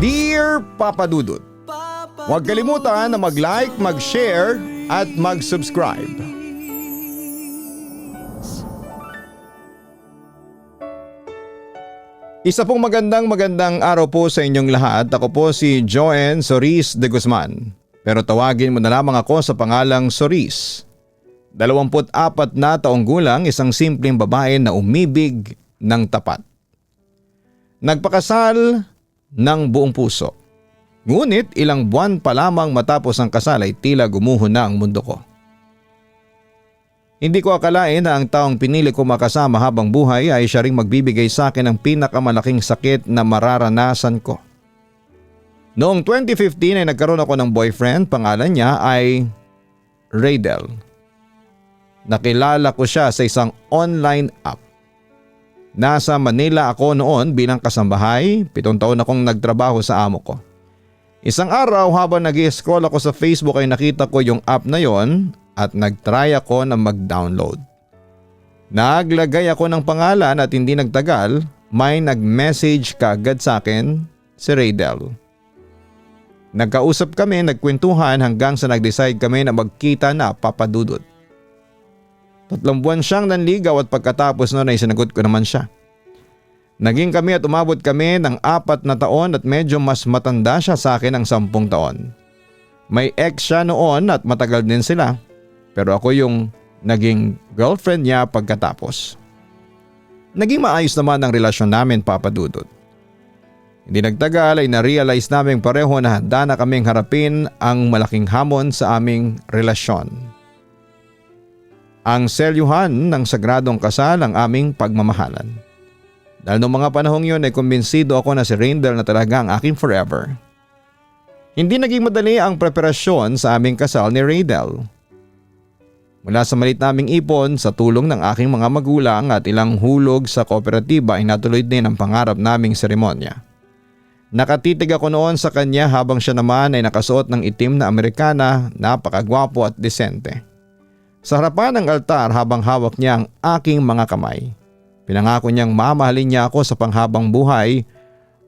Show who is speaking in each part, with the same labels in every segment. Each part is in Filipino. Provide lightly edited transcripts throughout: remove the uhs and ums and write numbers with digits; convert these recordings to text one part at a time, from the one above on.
Speaker 1: Dear Papa Dudut, huwag kalimutan na mag-like, mag-share at mag-subscribe. Isa pong magandang araw po sa inyong lahat. Ako po si Joanne Soris de Guzman. Pero tawagin mo na lamang ako sa pangalang Soris. 24 na taong gulang, isang simpleng babae na umibig ng tapat. Nagpakasal ng buong puso. Ngunit ilang buwan pa lamang matapos ang kasal ay tila gumuho na ang mundo ko. Hindi ko akalain na ang taong pinili ko makasama habang buhay ay siya ring magbibigay sa akin ng pinakamalaking sakit na mararanasan ko. Noong 2015 ay nagkaroon ako ng boyfriend, pangalan niya ay Raydel. Nakilala ko siya sa isang online app. Nasa Manila ako noon bilang kasambahay, 7 taon akong nagtrabaho sa amo ko. Isang araw habang nag-i-scroll ako sa Facebook ay nakita ko yung app na yon at nag-try ako na mag-download. Naglagay ako ng pangalan at hindi nagtagal, may nag-message kaagad sa akin, si Raydel. Nagkausap kami, nagkwentuhan hanggang sa nag-decide kami na magkita na, Papa Dudut. 3 buwan siyang nanligaw at pagkatapos noon ay sinagot ko naman siya. Naging kami at umabot kami ng 4 na taon at medyo mas matanda siya sa akin ng 10 taon. May ex siya noon at matagal din sila. Pero ako yung naging girlfriend niya pagkatapos. Naging maayos naman ang relasyon namin, Papa Dudut. Hindi nagtagal ay na-realize namin pareho na handa na kaming harapin ang malaking hamon sa aming relasyon. Ang selyuhan ng sagradong kasal ang aming pagmamahalan. Dahil noong mga panahong yun ay kumbinsido ako na si Raydel na talaga ang aking forever. Hindi naging madali ang preparasyon sa aming kasal ni Raydel. Mula sa maliit naming ipon, sa tulong ng aking mga magulang at ilang hulog sa kooperatiba ay natuloy din ang pangarap naming seremonya. Nakatitig ako noon sa kanya habang siya naman ay nakasuot ng itim na Amerikana, napakagwapo at desente. Sa harapan ng altar habang hawak niya ang aking mga kamay. Pinangako niyang mamahalin niya ako sa panghabang buhay.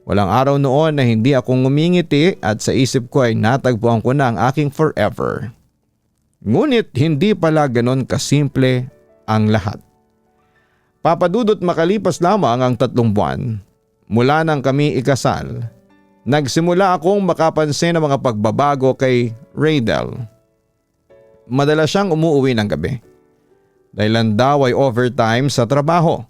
Speaker 1: Walang araw noon na hindi ako ngumingiti at sa isip ko ay natagpuan ko na ang aking forever. Ngunit hindi pala ganon kasimple ang lahat. Papa Dudut, makalipas lamang ang 3 buwan mula nang kami ikasal, nagsimula akong makapansin ng mga pagbabago kay Raydel. Madalas siyang umuuwi ng gabi. Dahilan daw ay overtime sa trabaho.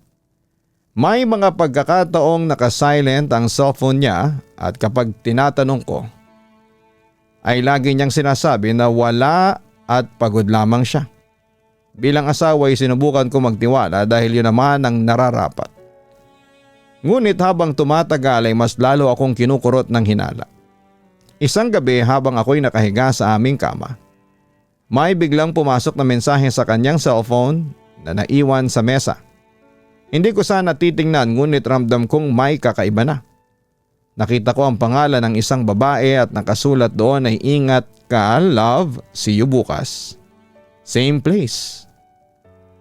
Speaker 1: May mga pagkakataong nakasilent ang cellphone niya at kapag tinatanong ko, ay lagi niyang sinasabi na wala at pagod lamang siya. Bilang asawa ay sinubukan ko magtiwala dahil yun naman ang nararapat. Ngunit habang tumatagal ay mas lalo akong kinukurot ng hinala. Isang gabi habang ako'y nakahiga sa aming kama, may biglang pumasok na mensahe sa kanyang cellphone na naiwan sa mesa. Hindi ko sana titingnan ngunit ramdam kong may kakaiba na. Nakita ko ang pangalan ng isang babae at nakasulat doon ay ingat ka, love, see you bukas. Same place.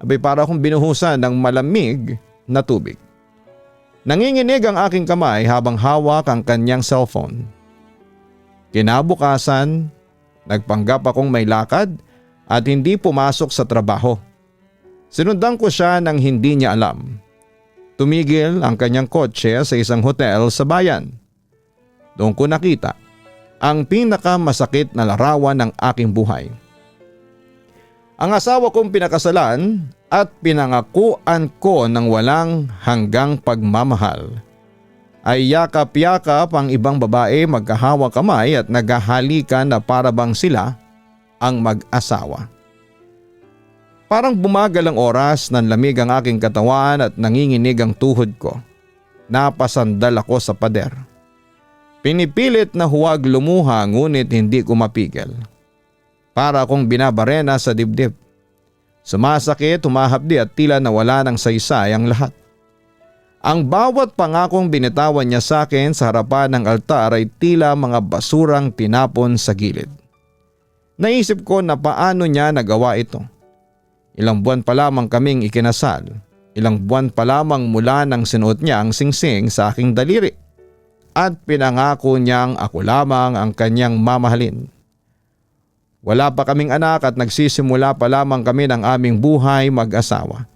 Speaker 1: Abay, para akong binuhusan ng malamig na tubig. Nanginginig ang aking kamay habang hawak ang kanyang cellphone. Kinabukasan, nagpanggap akong may lakad at hindi pumasok sa trabaho. Sinundan ko siya nang hindi niya alam. Tumigil ang kanyang kotse sa isang hotel sa bayan. Doon ko nakita ang pinakamasakit na larawan ng aking buhay. Ang asawa kong pinakasalan at pinangakuan ko ng walang hanggang pagmamahal ay yakap-yakap ang ibang babae, magkahawak kamay at naghahalikan na para bang sila ang mag-asawa. Parang bumagal ang oras, nanlamig ang aking katawan at nanginginig ang tuhod ko. Napasandal ako sa pader. Pinipilit na huwag lumuha ngunit hindi ko mapigil. Para akong binabarena sa dibdib. Sumasakit, humahapdi at tila nawala ng saysay ang lahat. Ang bawat pangakong binitawan niya sa akin sa harapan ng altar ay tila mga basurang tinapon sa gilid. Naisip ko na paano niya nagawa ito. Ilang buwan pa lamang kaming ikinasal. Ilang buwan pa lamang mula nang sinuot niya ang singsing sa aking daliri at pinangako niyang ako lamang ang kanyang mamahalin. Wala pa kaming anak at nagsisimula pa lamang kami ng aming buhay mag-asawa.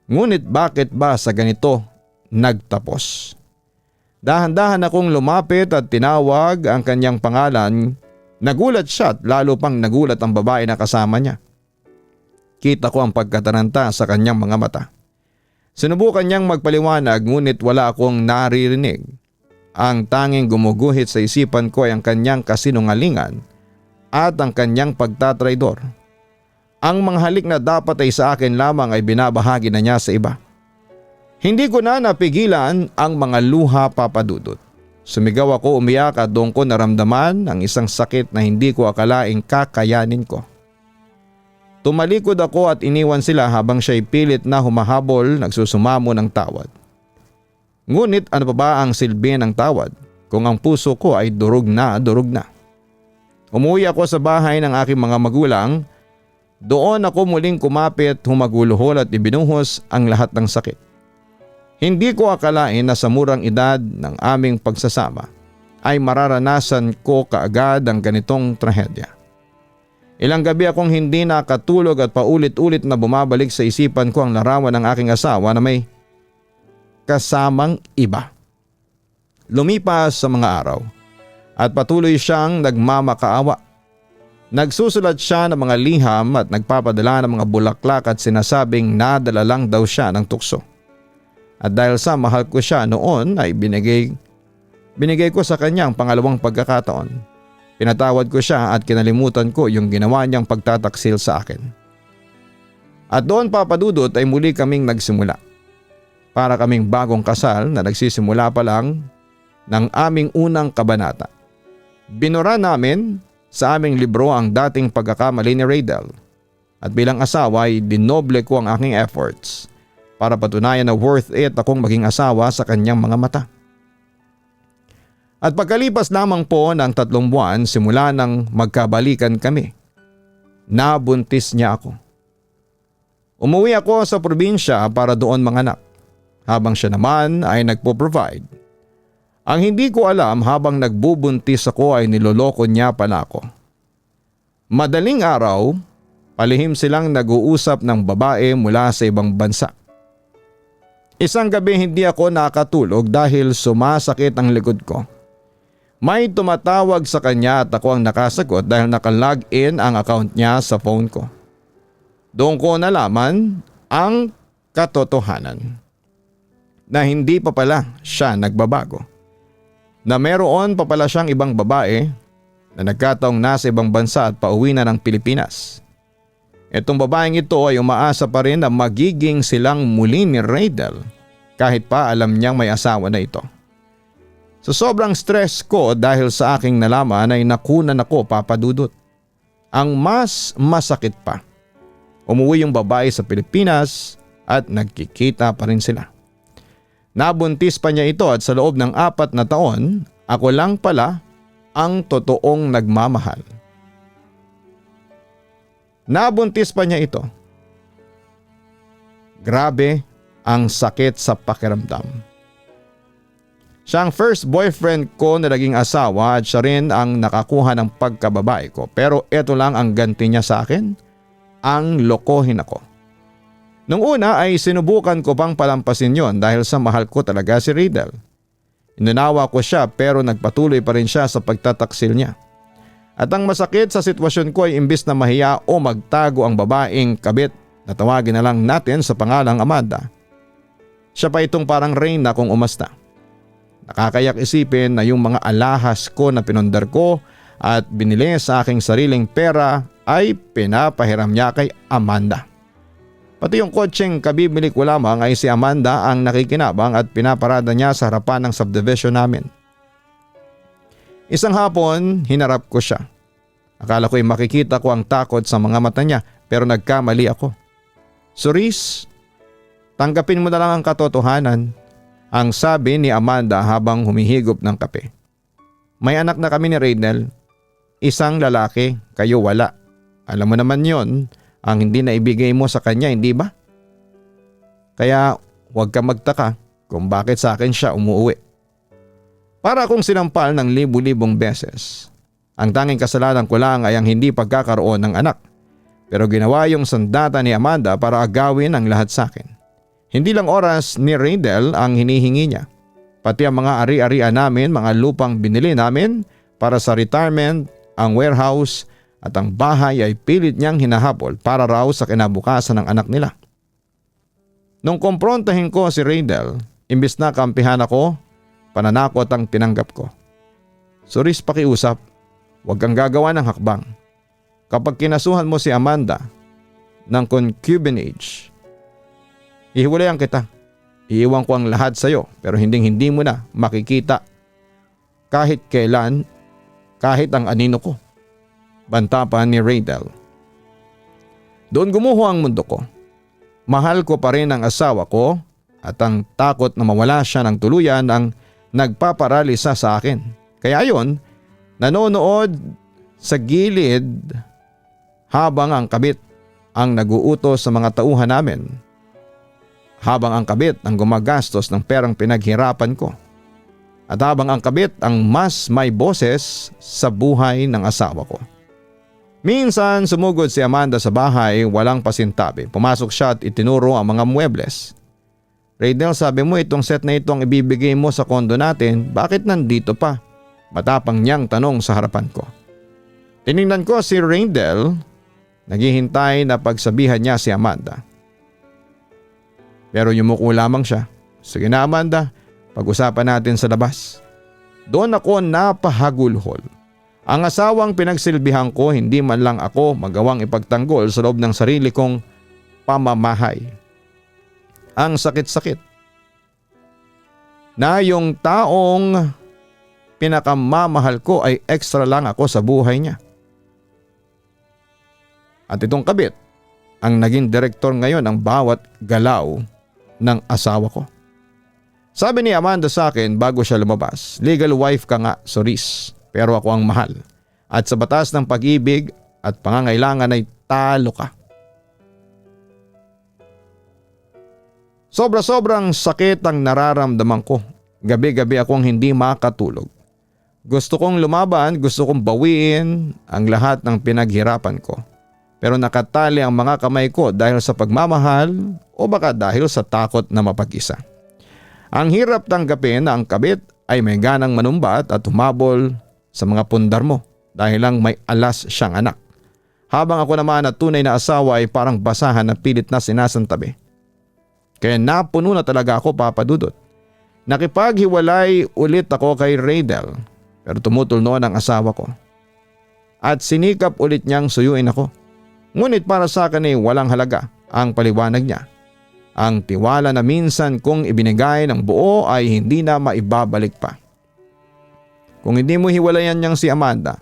Speaker 1: Ngunit bakit ba sa ganito nagtapos? Dahan-dahan akong lumapit at tinawag ang kanyang pangalan. Nagulat siya at lalo pang nagulat ang babae na kasama niya. Kita ko ang pagkataranta sa kanyang mga mata. Sinubukan niyang magpaliwanag ngunit wala akong naririnig. Ang tanging gumuguhit sa isipan ko ay ang kanyang kasinungalingan at ang kanyang pagtatraidor. Ang mga halik na dapat ay sa akin lamang ay binabahagi na niya sa iba. Hindi ko na napigilan ang mga luha, Papa Dudut. Sumigaw ako, umiyak at doon ko naramdaman ang isang sakit na hindi ko akalaing kakayanin ko. Tumalikod ako at iniwan sila habang siya'y pilit na humahabol, nagsusumamo ng tawad. Ngunit ano pa ba ang silbi ng tawad kung ang puso ko ay durog na durog na? Umuwi ako sa bahay ng aking mga magulang. Doon ako muling kumapit, humaguluhol at ibinuhos ang lahat ng sakit. Hindi ko akalain na sa murang edad ng aming pagsasama ay mararanasan ko kaagad ang ganitong trahedya. Ilang gabi akong hindi nakatulog at paulit-ulit na bumabalik sa isipan ko ang larawan ng aking asawa na may kasamang iba. Lumipas sa mga araw at patuloy siyang nagmamakaawa. Nagsusulat siya ng mga liham at nagpapadala ng mga bulaklak at sinasabing nadala lang daw siya ng tukso. At dahil sa mahal ko siya noon ay binigay ko sa kanya ang pangalawang pagkakataon. Pinatawad ko siya at kinalimutan ko yung ginawa niyang pagtataksil sa akin. At doon, Papa Dudut, ay muli kaming nagsimula. Para kaming bagong kasal na nagsisimula pa lang ng aming unang kabanata. Binura namin sa aming libro ang dating pagkakamali ni Raydel. At bilang asawa ay dinoble ko ang aking efforts para patunayan na worth it akong maging asawa sa kanyang mga mata. At pagkalipas lamang po ng 3 buwan simula nang magkabalikan kami, nabuntis niya ako. Umuwi ako sa probinsya para doon manganak, habang siya naman ay nagpo-provide. Ang hindi ko alam habang nagbubuntis ako ay niloloko niya pala ako. Madaling araw, palihim silang nag-uusap ng babae mula sa ibang bansa. Isang gabi hindi ako nakatulog dahil sumasakit ang likod ko. May tumatawag sa kanya at ako ang nakasagot dahil nakalog in ang account niya sa phone ko. Doon ko nalaman ang katotohanan na hindi pa pala siya nagbabago. Na meron pa pala siyang ibang babae na nagkataong nasa ibang bansa at pauwi na ng Pilipinas. Itong babaeng ito ay umaasa pa rin na magiging silang muli ni Raydel kahit pa alam niyang may asawa na ito. Sa sobrang stress ko dahil sa aking nalaman ay nakunan ako, Papa Dudut. Ang mas masakit pa, umuwi yung babae sa Pilipinas at nagkikita pa rin sila. Nabuntis pa niya ito at sa loob ng 4 na taon, ako lang pala ang totoong nagmamahal. Nabuntis pa niya ito. Grabe ang sakit sa pakiramdam. Siya ang first boyfriend ko na naging asawa at siya rin ang nakakuha ng pagkababae ko. Pero ito lang ang ganti niya sa akin, ang lokohin ako. Nung una ay sinubukan ko pang palampasin yon dahil sa mahal ko talaga si Raydel. Inunawa ko siya pero nagpatuloy pa rin siya sa pagtataksil niya. At ang masakit sa sitwasyon ko ay imbis na mahiya o magtago ang babaeng kabit na tawagin na lang natin sa pangalang Amanda. Siya pa itong parang Reyna kung umasta. Nakakayak isipin na yung mga alahas ko na pinundar ko at binili sa aking sariling pera ay pinapahiram niya kay Amanda. Pati yung kotseng kabibili ko lamang ay si Amanda ang nakikinabang at pinaparada niya sa harapan ng subdivision namin. Isang hapon, hinarap ko siya. Akala ko'y makikita ko ang takot sa mga mata niya pero nagkamali ako. Cerise, tanggapin mo na lang ang katotohanan, ang sabi ni Amanda habang humihigop ng kape. May anak na kami ni Raydel. Isang lalaki, kayo wala. Alam mo naman yon, ang hindi na ibigay mo sa kanya, hindi ba? Kaya huwag ka magtaka kung bakit sa akin siya umuwi. Para akong sinampal ng libu-libong beses. Ang tanging kasalanan ko lang ay ang hindi pagkakaroon ng anak. Pero ginawa yung sandata ni Amanda para agawin ang lahat sa akin. Hindi lang oras ni Rindel ang hinihingi niya. Pati ang mga ari-arian namin, mga lupang binili namin para sa retirement, ang warehouse at ang bahay ay pilit niyang hinahabol para raw sa kinabukasan ng anak nila. Nung kumprontahin ko si Rindel, imbis na kampihan ako, pananakot ang tinanggap ko. Suris, pakiusap, huwag kang gagawa ng hakbang. Kapag kinasuhan mo si Amanda ng concubinage, hihiwalayan kita. Iiwan ko ang lahat sa iyo pero hindi mo na makikita kahit kailan, kahit ang anino ko. Banta pa ni Rindel. Doon gumuho ang mundo ko. Mahal ko pa rin ang asawa ko at ang takot na mawala siya ng tuluyan ang nagpaparalisa sa akin. Kaya ayon, nanonood sa gilid habang ang kabit ang naguutos sa mga tauhan namin. Habang ang kabit ang gumagastos ng perang pinaghirapan ko. At habang ang kabit ang mas may boses sa buhay ng asawa ko. Minsan sumugod si Amanda sa bahay walang pasintabi. Pumasok siya at itinuro ang mga muebles. Rindel, sabi mo itong set na ito ang ibibigay mo sa kondo natin, bakit nandito pa? Matapang niyang tanong sa harapan ko. Tiningnan ko si Rindel, naghihintay na pagsabihan niya si Amanda. Pero yumuko lamang siya. Sige na Amanda, pag-usapan natin sa labas. Doon ako napahagulhol. Ang asawang pinagsilbihan ko hindi man lang ako magawang ipagtanggol sa loob ng sarili kong pamamahay. Ang sakit-sakit. Na yung taong pinakamamahal ko ay extra lang ako sa buhay niya. At itong kabit ang naging direktor ngayon ng bawat galaw ng asawa ko. Sabi ni Amanda sa akin bago siya lumabas, legal wife ka nga, Soris, pero ako ang mahal. At sa batas ng pag-ibig at pangangailangan ay talo ka. Sobra-sobrang sakit ang nararamdaman ko. Gabi-gabi akong hindi makatulog. Gusto kong lumaban, gusto kong bawiin ang lahat ng pinaghirapan ko. Pero nakatali ang mga kamay ko dahil sa pagmamahal o baka dahil sa takot na mapag-isa. Ang hirap tanggapin na ang kabit ay may ganang manumbat at humabol sa mga pundar mo dahil lang may alas siyang anak. Habang ako naman at tunay na asawa ay parang basahan na pilit na sinasantabi. Kaya napuno na talaga ako, Papa Dudut. Nakipaghiwalay ulit ako kay Rindel pero tumutol noon ang asawa ko. At sinikap ulit niyang suyuin ako. Ngunit para sa akin ay walang halaga ang paliwanag niya. Ang tiwala na minsan kong ibinigay ng buo ay hindi na maibabalik pa. Kung hindi mo hiwalayan niyang si Amanda,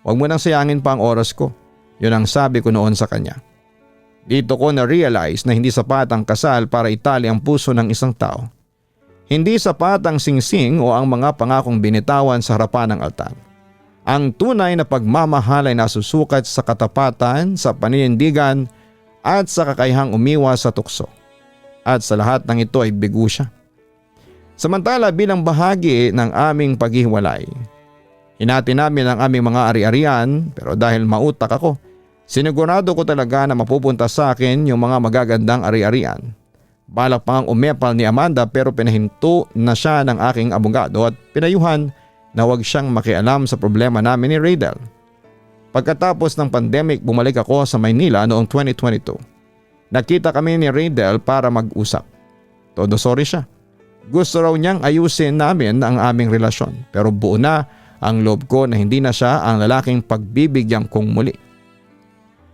Speaker 1: huwag mo nang sayangin pa ang oras ko. Yun ang sabi ko noon sa kanya. Dito ko na-realize na hindi sapat ang kasal para itali ang puso ng isang tao. Hindi sapat ang singsing o ang mga pangakong binitawan sa harapan ng altar. Ang tunay na pagmamahal ay nasusukat sa katapatan, sa paninindigan at sa kakayahang umiwas sa tukso. At sa lahat ng ito ay bigo siya. Samantala bilang bahagi ng aming paghiwalay, hinati namin ang aming mga ari-arian pero dahil mautak ako, sinigurado ko talaga na mapupunta sa akin yung mga magagandang ari-arian. Balak pa ngang umepal ni Amanda pero pinahinto na siya ng aking abogado at pinayuhan na huwag siyang makialam sa problema namin ni Rindel. Pagkatapos ng pandemic, bumalik ako sa Maynila noong 2022. Nakita kami ni Rindel para mag-usap. Todo sorry siya. Gusto raw niyang ayusin namin ang aming relasyon pero buo na ang loob ko na hindi na siya ang lalaking pagbibigyan kong muli.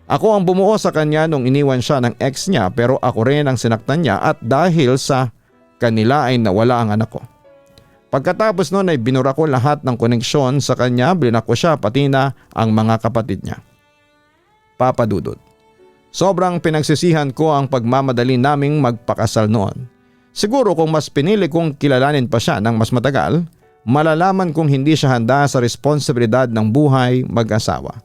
Speaker 1: Ako ang bumuo sa kanya nung iniwan siya ng ex niya pero ako rin ang sinaktan niya at dahil sa kanila ay nawala ang anak ko. Pagkatapos noon ay binura ko lahat ng koneksyon sa kanya, blinak ko siya pati na ang mga kapatid niya. Papa Dudut, sobrang pinagsisihan ko ang pagmamadali naming magpakasal noon. Siguro kung mas pinili kong kilalanin pa siya ng mas matagal, malalaman kong hindi siya handa sa responsibilidad ng buhay mag-asawa.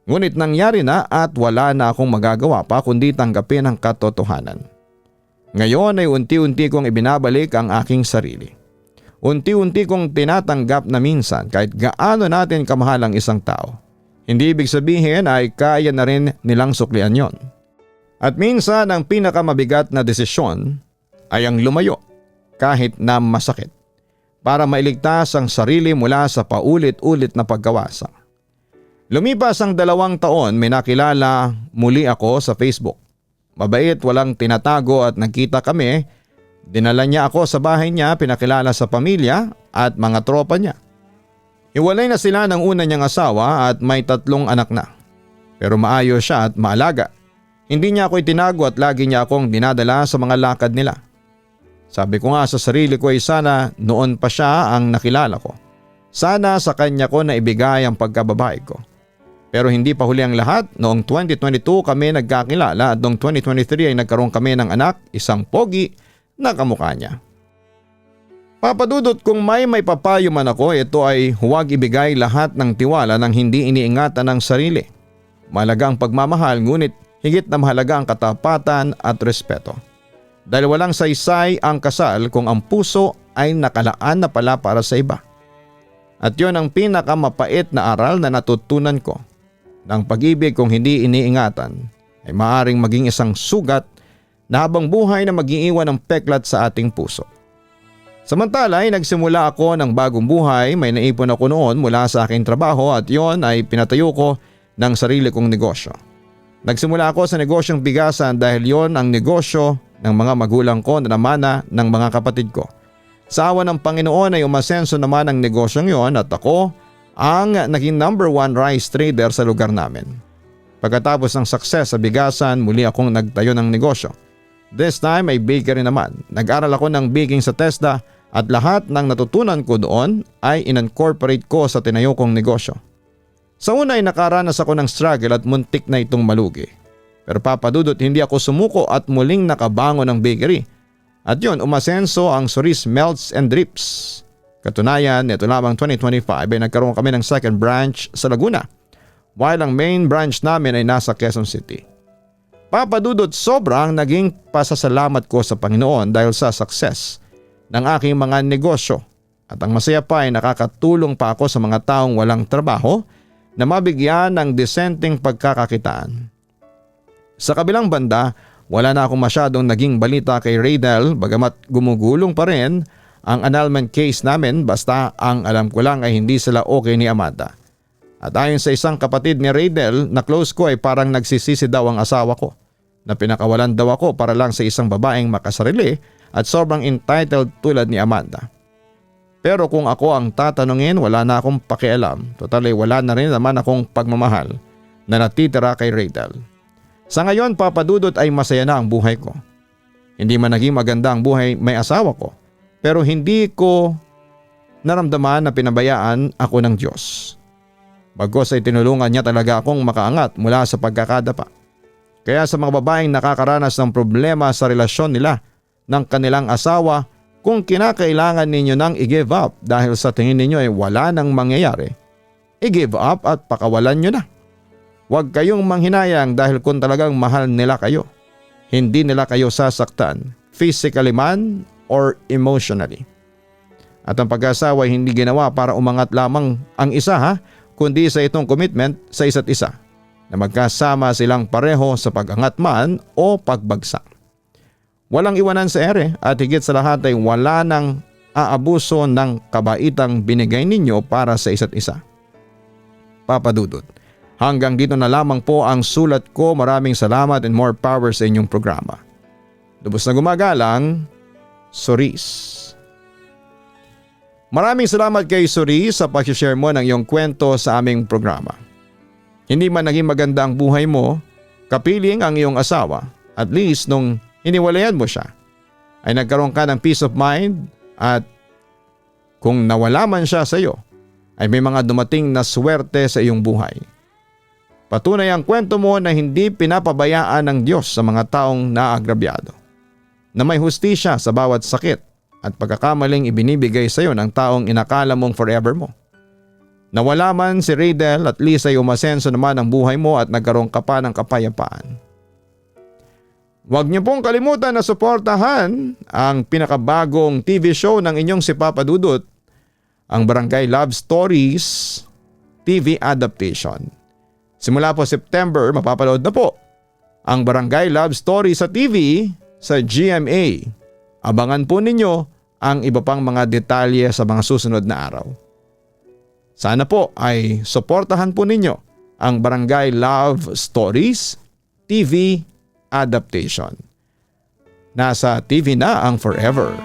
Speaker 1: Ngunit nangyari na at wala na akong magagawa pa kundi tanggapin ang katotohanan. Ngayon ay unti-unti kong ibinabalik ang aking sarili. Unti-unti kong tinatanggap na minsan kahit gaano natin kamahal ang isang tao, hindi ibig sabihin ay kaya na rin nilang suklian yon. At minsan ang pinakamabigat na desisyon ay ang lumayo kahit na masakit para mailigtas ang sarili mula sa paulit-ulit na pagkawasa. Lumipas ang 2 taon, may nakilala muli ako sa Facebook. Mabait, walang tinatago at nagkita kami. Dinala niya ako sa bahay niya, pinakilala sa pamilya at mga tropa niya. Hiwalay na sila ng una niyang asawa at may 3 anak na. Pero maayos siya at maalaga. Hindi niya ako itinago at lagi niya akong dinadala sa mga lakad nila. Sabi ko nga sa sarili ko ay sana noon pa siya ang nakilala ko. Sana sa kanya ko na ibigay ang pagkababae ko. Pero hindi pa huli ang lahat, noong 2022 kami nagkakilala at noong 2023 ay nagkaroon kami ng anak, isang pogi na kamukha niya. Papadudot, kung may papayo man ako, ito ay huwag ibigay lahat ng tiwala nang hindi iniingatan ng sarili. Mahalaga ang pagmamahal, ngunit higit na mahalaga ang katapatan at respeto. Dahil walang saysay ang kasal kung ang puso ay nakalaan na pala para sa iba. At yon ang pinakamapait na aral na natutunan ko. Ng pag-ibig kung hindi iniingatan ay maaaring maging isang sugat na habang buhay na mag-iiwan ng peklat sa ating puso. Samantala ay nagsimula ako ng bagong buhay, may naipon ako noon mula sa aking trabaho at yon ay pinatayo ko ng sarili kong negosyo. Nagsimula ako sa negosyong bigasan dahil yon ang negosyo ng mga magulang ko na namana ng mga kapatid ko. Sa awa ng Panginoon ay umasenso naman ang negosyong yon at ako ang naging number 1 rice trader sa lugar namin. Pagkatapos ng success sa bigasan, muli akong nagtayo ng negosyo. This time ay bakery naman. Nag-aral ako ng baking sa TESDA at lahat ng natutunan ko doon ay in-incorporate ko sa tinayo kong negosyo. Sa una ay nakaranas ako ng struggle at muntik na itong malugi. Pero papadudot, hindi ako sumuko at muling nakabangon ng bakery. At yun, umasenso ang Soris Melts and Drips. Katunayan, ito lamang 2025 ay nagkaroon kami ng second branch sa Laguna, while ang main branch namin ay nasa Quezon City. Papadudot, sobrang naging pasasalamat ko sa Panginoon dahil sa success ng aking mga negosyo at ang masaya pa ay nakakatulong pa ako sa mga taong walang trabaho na mabigyan ng disenteng pagkakakitaan. Sa kabilang banda, wala na akong masyadong naging balita kay Raydel bagamat gumugulong pa rin ang annulment case namin, basta ang alam ko lang ay hindi sila okay ni Amanda. At ayon sa isang kapatid ni Raydel na close ko ay parang nagsisisi daw ang asawa ko na pinakawalan daw ako para lang sa isang babaeng makasarili at sobrang entitled tulad ni Amanda. Pero kung ako ang tatanungin, wala na akong pakialam. Total ay wala na rin naman akong pagmamahal na natitira kay Raydel. Sa ngayon, papadudot, ay masaya na ang buhay ko. Hindi man naging maganda ang buhay may asawa ko. Pero hindi ko naramdaman na pinabayaan ako ng Diyos. Bagos ay tinulungan niya talaga akong makaangat mula sa pagkakadapa. Kaya sa mga babaeng nakakaranas ng problema sa relasyon nila ng kanilang asawa, kung kinakailangan ninyo nang i-give up dahil sa tingin ninyo ay wala nang mangyayari, i-give up at pakawalan nyo na. Huwag kayong manghinayang dahil kung talagang mahal nila kayo, hindi nila kayo sasaktan, physically man or emotionally. At ang pag-asawa ay hindi ginawa para umangat lamang ang isa kundi sa itong commitment sa isa't isa na magkasama silang pareho sa pag-angat man o pagbagsak. Walang iwanan sa ere at higit sa lahat ay wala nang aabuso ng kabaitang binigay ninyo para sa isa't isa. Papadudot, hanggang dito na lamang po ang sulat ko. Maraming salamat and more power sa inyong programa. Lubos na gumagalang, Soris. Maraming salamat kay Soris sa pag-share mo ng iyong kwento sa aming programa. Hindi man naging maganda ang buhay mo, kapiling ang iyong asawa, at least nung hiniwalayan mo siya, ay nagkaroon ka ng peace of mind at kung nawala man siya sa iyo, ay may mga dumating na swerte sa iyong buhay. Patunay ang kwento mo na hindi pinapabayaan ng Diyos sa mga taong naagrabyado, na may hustisya sa bawat sakit at pagkakamaling ibinibigay sa iyo ng taong inakala mong forever mo. Nawala man si Raydel, at least ay umasenso naman ang buhay mo at nagkaroon ka pa ng kapayapaan. Huwag niyo pong kalimutan na suportahan ang pinakabagong TV show ng inyong si Papa Dudut, ang Barangay Love Stories TV adaptation. Simula po September, mapapanood na po ang Barangay Love Stories sa TV sa GMA. Abangan po ninyo ang iba pang mga detalye sa mga susunod na araw. Sana po ay suportahan po ninyo ang Barangay Love Stories TV adaptation. Nasa TV na ang Forever.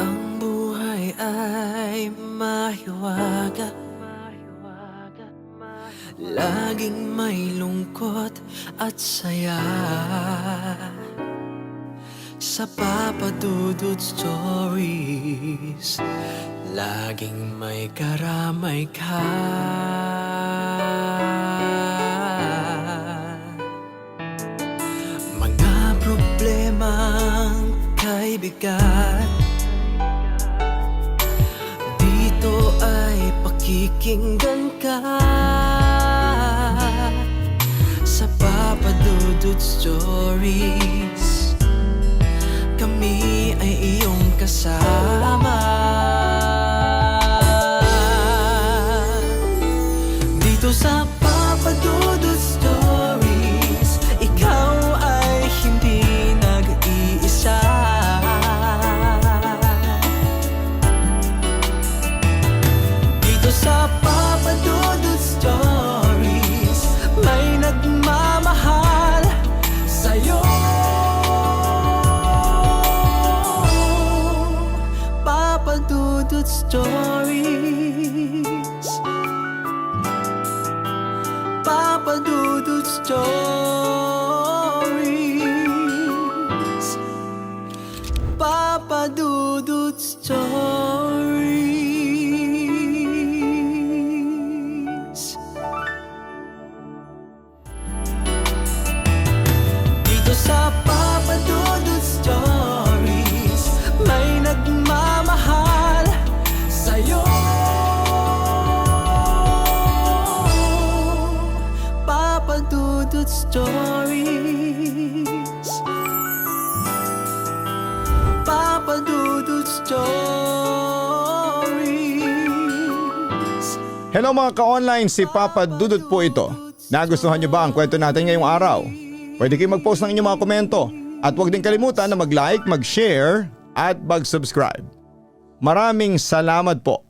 Speaker 2: Ang buhay ay mahiwaga, laging may lungkot at saya. Sa Papa Dudut Stories, laging may karamay ka. Mga problemang kaibigan, dito ay pakikinggan ka. Sa Papa Dudut Stories, kami ay iyong kasama. Dito sa Papa Dudut Stories, ikaw ay hindi nag-iisa. Dito sa Papa Dudut Stories, may nagmamahal sa'yo. Papa Dudut Stories, Papa Dudut Stories, Papa Dudut Stories. Dito sa Papa Dudut Stories, may nagmamahal sa'yo. Papa Dudut Stories, Papa Dudut Stories.
Speaker 1: Hello mga ka-online, si Papa Dudut po ito. Nagustuhan niyo ba ang kwento natin ngayong araw? Pwede kayong mag-post ng inyong mga komento at huwag din kalimutan na mag-like, mag-share at mag-subscribe. Maraming salamat po.